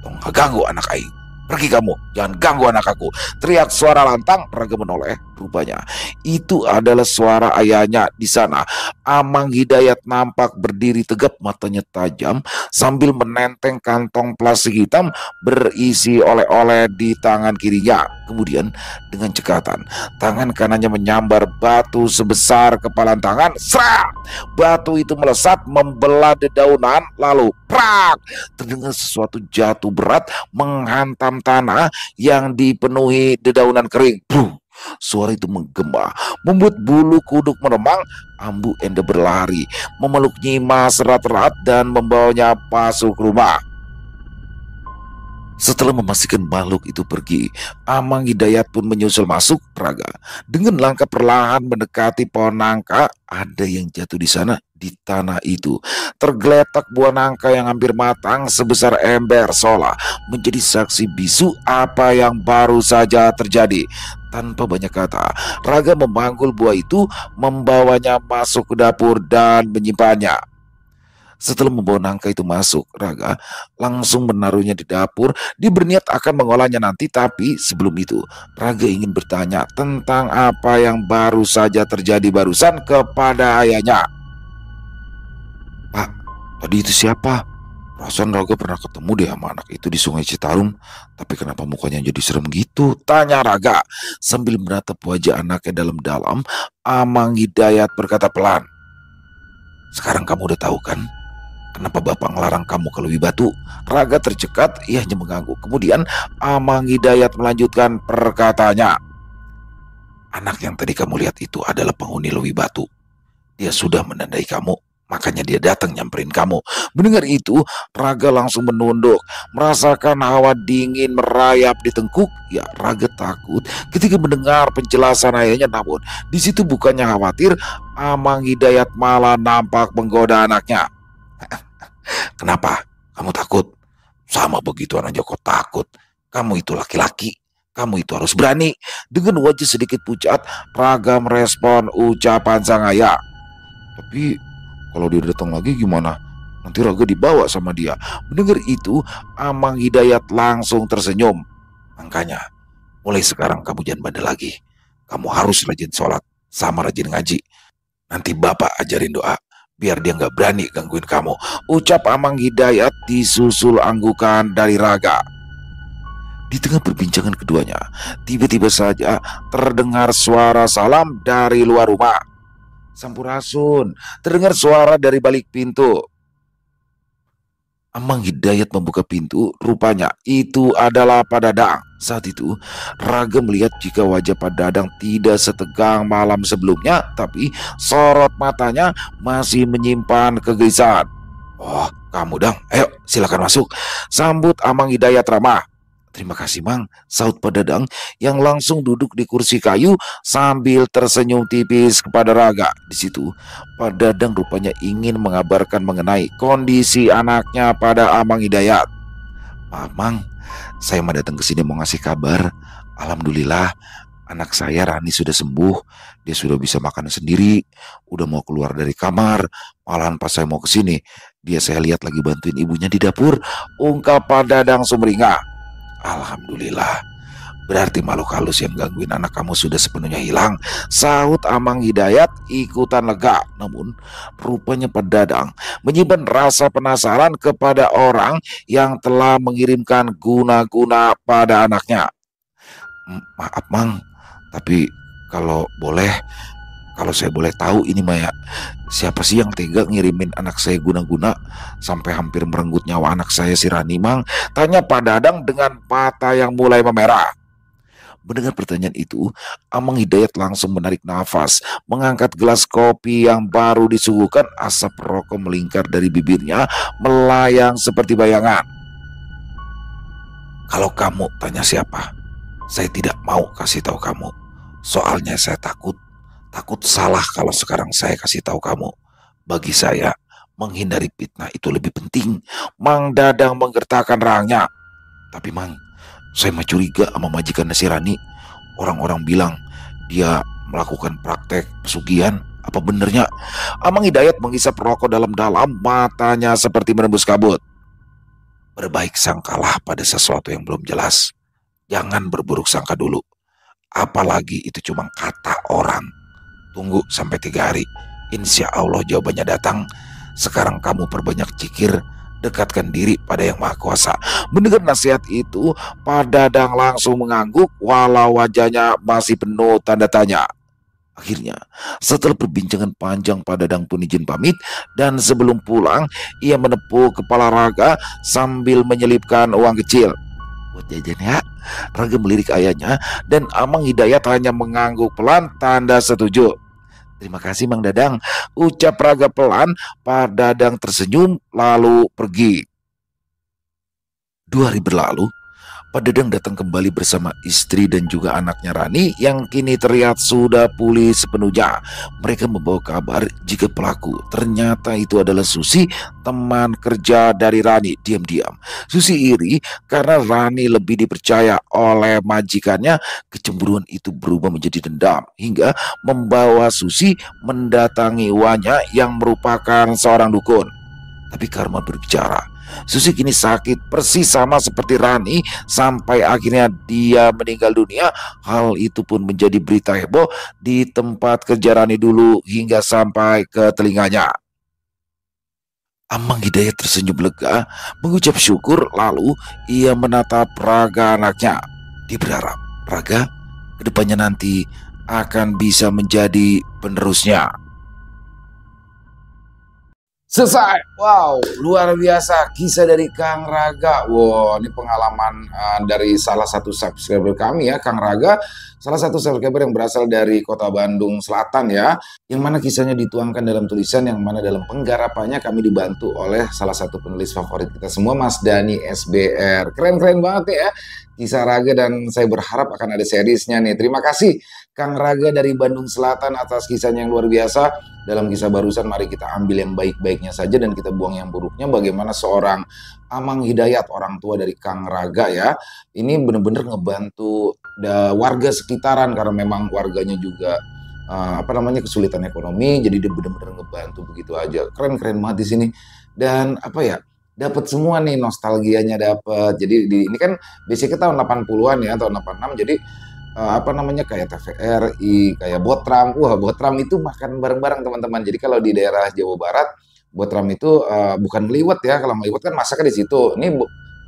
A: tong ganggu anak aing. Pergi kamu, jangan ganggu anak aku!" teriak suara lantang. Raga menoleh. Rupanya itu adalah suara ayahnya. Di sana Amang Hidayat nampak berdiri tegap, matanya tajam sambil menenteng kantong plastik hitam berisi oleh-oleh di tangan kirinya. Kemudian dengan cekatan, tangan kanannya menyambar batu sebesar kepalan tangan. Serak! Batu itu melesat membelah dedaunan, lalu prak! Terdengar sesuatu jatuh berat menghantam tanah yang dipenuhi dedaunan kering. Bruh! Suara itu menggema, membuat bulu kuduk meremang. Ambu Enda berlari, memeluk Nyimas erat-erat dan membawanya masuk rumah. Setelah memastikan makhluk itu pergi, Amang Hidayat pun menyusul masuk. Raga dengan langkah perlahan mendekati pohon nangka. Ada yang jatuh di sana. Di tanah itu tergeletak buah nangka yang hampir matang sebesar ember, seolah menjadi saksi bisu apa yang baru saja terjadi. Tanpa banyak kata, Raga memanggul buah itu, membawanya masuk ke dapur dan menyimpannya. Setelah membawa nangka itu masuk, Raga langsung menaruhnya di dapur. Dia berniat akan mengolahnya nanti, tapi sebelum itu Raga ingin bertanya tentang apa yang baru saja terjadi barusan kepada ayahnya. "Pak, tadi itu siapa? Perasaan Raga pernah ketemu deh sama anak itu di Sungai Citarum. Tapi kenapa mukanya jadi serem gitu?" tanya Raga sambil menatap wajah anaknya dalam-dalam. Amang Hidayat berkata pelan, "Sekarang kamu udah tahu kan kenapa Bapak ngelarang kamu ke Lewi Batu?" Raga tercekat, ia hanya mengangguk. Kemudian Amang Hidayat melanjutkan perkataannya. "Anak yang tadi kamu lihat itu adalah penghuni Lewi Batu. Dia sudah menandai kamu, makanya dia datang nyamperin kamu." Mendengar itu, Raga langsung menunduk, merasakan hawa dingin merayap di tengkuk. Ya, Raga takut ketika mendengar penjelasan ayahnya, namun di situ bukannya khawatir, Amang Hidayat malah nampak menggoda anaknya. "Kenapa? Kamu takut? Sama begituan aja kok takut. Kamu itu laki-laki. Kamu itu harus berani." Dengan wajah sedikit pucat, Raga merespon ucapan sang ayah. "Tapi kalau dia datang lagi gimana? Nanti Raga dibawa sama dia." Mendengar itu, Amang Hidayat langsung tersenyum. "Makanya, mulai sekarang kamu jangan bandel lagi. Kamu harus rajin sholat sama rajin ngaji. Nanti Bapak ajarin doa biar dia nggak berani gangguin kamu," ucap Amang Hidayat disusul anggukan dari Raga. Di tengah perbincangan keduanya, tiba-tiba saja terdengar suara salam dari luar rumah. Sampurasun, terdengar suara dari balik pintu. Amang Hidayat membuka pintu, rupanya itu adalah Pak Dadang. Saat itu, Raga melihat jika wajah Pak Dadang tidak setegang malam sebelumnya, tapi sorot matanya masih menyimpan kegelisahan. "Oh, kamu Dang, ayo silakan masuk," sambut Amang Hidayat ramah. "Terima kasih Mang," saut Pak Dadang yang langsung duduk di kursi kayu sambil tersenyum tipis kepada Raga. Di situ, Pak Dadang rupanya ingin mengabarkan mengenai kondisi anaknya pada Amang Hidayat. "Maaf Mang, saya mau datang ke sini mau ngasih kabar. Alhamdulillah, anak saya Rani sudah sembuh. Dia sudah bisa makan sendiri, udah mau keluar dari kamar. Malahan pas saya mau ke sini, dia saya lihat lagi bantuin ibunya di dapur," ungkap Pak Dadang sumringah. "Alhamdulillah, berarti makhluk halus yang gangguin anak kamu sudah sepenuhnya hilang," sahut Amang Hidayat ikutan lega. Namun rupanya Pak Dadang menyimpan rasa penasaran kepada orang yang telah mengirimkan guna-guna pada anaknya. "Maaf Mang, tapi kalau boleh, kalau saya boleh tahu ini Maya, siapa sih yang tega ngirimin anak saya guna-guna sampai hampir merenggut nyawa anak saya si Rani Mang?" tanya Pak Dadang dengan mata yang mulai memerah. Mendengar pertanyaan itu, Amang Hidayat langsung menarik nafas, mengangkat gelas kopi yang baru disuguhkan, asap rokok melingkar dari bibirnya, melayang seperti bayangan. "Kalau kamu tanya siapa, saya tidak mau kasih tahu kamu. Soalnya saya takut salah kalau sekarang saya kasih tahu kamu. Bagi saya, menghindari fitnah itu lebih penting." Mang Dadang menggertakkan rahangnya. "Tapi Mang, saya mah curiga sama majikan Nasirani. Orang-orang bilang dia melakukan praktek pesugihan. Apa benernya?" Amang Hidayat menghisap rokok dalam-dalam, matanya seperti menembus kabut. "Berbaik sangkalah pada sesuatu yang belum jelas. Jangan berburuk sangka dulu. Apalagi itu cuma kata orang. Tunggu sampai 3 hari. Insya Allah jawabannya datang. Sekarang kamu perbanyak zikir, dekatkan diri pada Yang Maha Kuasa." Mendengar nasihat itu, Pak Dadang langsung mengangguk walau wajahnya masih penuh tanda tanya. Akhirnya, setelah perbincangan panjang, Pak Dadang pun izin pamit, dan sebelum pulang, ia menepuk kepala Raga sambil menyelipkan uang kecil. "Buat jajan ya." Raga melirik ayahnya, dan Amang Hidayat hanya mengangguk pelan tanda setuju. "Terima kasih Mang Dadang," ucap Raga pelan. Pak Dadang tersenyum lalu pergi. 2 hari berlalu, Pak Dadang datang kembali bersama istri dan juga anaknya Rani yang kini terlihat sudah pulih sepenuhnya. Mereka membawa kabar jika pelaku ternyata itu adalah Susi, teman kerja dari Rani. Diam-diam Susi iri karena Rani lebih dipercaya oleh majikannya. Kecemburuan itu berubah menjadi dendam hingga membawa Susi mendatangi Wanya yang merupakan seorang dukun. Tapi karma berbicara. Susi kini sakit persis sama seperti Rani sampai akhirnya dia meninggal dunia. Hal itu pun menjadi berita heboh di tempat kerja Rani dulu hingga sampai ke telinganya. Amang Hidayat tersenyum lega, mengucap syukur, lalu ia menatap Raga anaknya. Dia berharap Raga kedepannya nanti akan bisa menjadi penerusnya. Selesai. Wow, luar biasa kisah dari Kang Raga. Wow, ini pengalaman dari salah satu subscriber kami ya, Kang Raga. Salah satu subscriber yang berasal dari kota Bandung Selatan ya. Yang mana kisahnya dituangkan dalam tulisan, yang mana dalam penggarapannya kami dibantu oleh salah satu penulis favorit kita semua, Mas Dani SBR. Keren-keren banget ya kisah Raga, dan saya berharap akan ada seriesnya nih. Terima kasih Kang Raga dari Bandung Selatan atas kisahnya yang luar biasa. Dalam kisah barusan, mari kita ambil yang baik-baiknya saja dan kita buang yang buruknya. Bagaimana seorang Amang Hidayat, orang tua dari Kang Raga ya, ini benar-benar ngebantu warga sekitaran karena memang warganya juga kesulitan ekonomi, jadi dia benar-benar ngebantu begitu aja. Keren-keren banget di sini. Dan apa ya, dapat semua nih, nostalgianya dapat. Jadi ini kan basicnya tahun 80-an ya, tahun 86. Jadi kayak TVRI, kayak Botram. Wah, Botram itu makan bareng-bareng teman-teman. Jadi kalau di daerah Jawa Barat, Botram itu bukan ngeliwet ya. Kalau ngeliwet kan masaknya di situ. Ini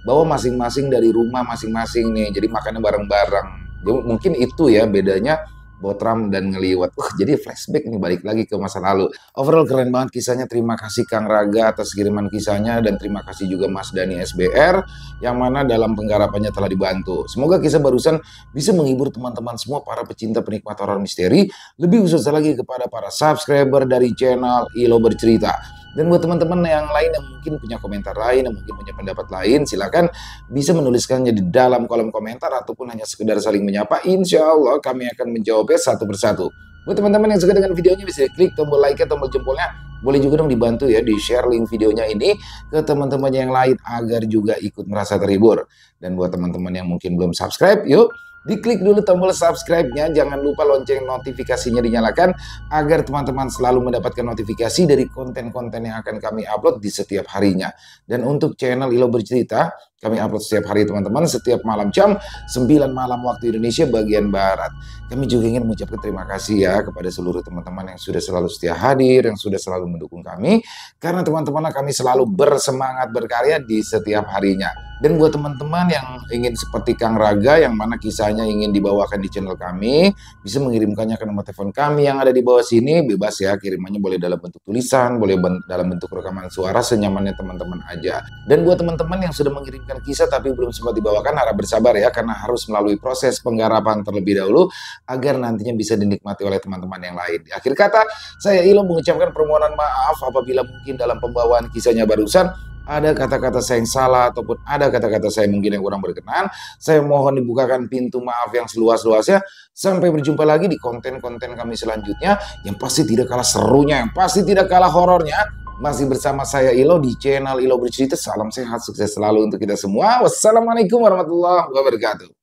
A: bawa masing-masing dari rumah masing-masing nih. Jadi makannya bareng-bareng. Mungkin itu ya bedanya Botram dan Ngeliwat. Jadi flashback nih, balik lagi ke masa lalu. Overall keren banget kisahnya. Terima kasih Kang Raga atas kiriman kisahnya, dan terima kasih juga Mas Dani SBR yang mana dalam penggarapannya telah dibantu. Semoga kisah barusan bisa menghibur teman-teman semua para pecinta penikmat horor misteri, lebih khususnya lagi kepada para subscriber dari channel Ilo Bercerita. Dan buat teman-teman yang lain yang mungkin punya komentar lain, yang mungkin punya pendapat lain, silakan bisa menuliskannya di dalam kolom komentar ataupun hanya sekedar saling menyapa. Insya Allah kami akan menjawabnya satu persatu. Buat teman-teman yang suka dengan videonya bisa klik tombol like, tombol jempolnya. Boleh juga dong dibantu ya di share link videonya ini ke teman-teman yang lain agar juga ikut merasa terhibur. Dan buat teman-teman yang mungkin belum subscribe, yuk diklik dulu tombol subscribe-nya, jangan lupa lonceng notifikasinya dinyalakan agar teman-teman selalu mendapatkan notifikasi dari konten-konten yang akan kami upload di setiap harinya. Dan untuk channel Ilo Bercerita, kami upload setiap hari teman-teman, setiap malam jam 9 malam waktu Indonesia bagian Barat. Kami juga ingin mengucapkan terima kasih ya kepada seluruh teman-teman yang sudah selalu setia hadir, yang sudah selalu mendukung kami, karena teman-teman kami selalu bersemangat berkarya di setiap harinya. Dan buat teman-teman yang ingin seperti Kang Raga yang mana kisahnya ingin dibawakan di channel kami, bisa mengirimkannya ke nomor telepon kami yang ada di bawah sini. Bebas ya, kirimannya boleh dalam bentuk tulisan, boleh dalam bentuk rekaman suara, senyamannya teman-teman aja. Dan buat teman-teman yang sudah mengirimkan kisah tapi belum sempat dibawakan, harap bersabar ya, karena harus melalui proses penggarapan terlebih dahulu agar nantinya bisa dinikmati oleh teman-teman yang lain. Di akhir kata, saya Ilo mengucapkan permohonan maaf apabila mungkin dalam pembawaan kisahnya barusan ada kata-kata saya yang salah ataupun ada kata-kata saya mungkin yang kurang berkenan. Saya mohon dibukakan pintu maaf yang seluas-luasnya. Sampai berjumpa lagi di konten-konten kami selanjutnya yang pasti tidak kalah serunya, yang pasti tidak kalah horornya. Masih bersama saya Ilo di channel Ilo Bercerita. Salam sehat, sukses selalu untuk kita semua. Wassalamualaikum warahmatullahi wabarakatuh.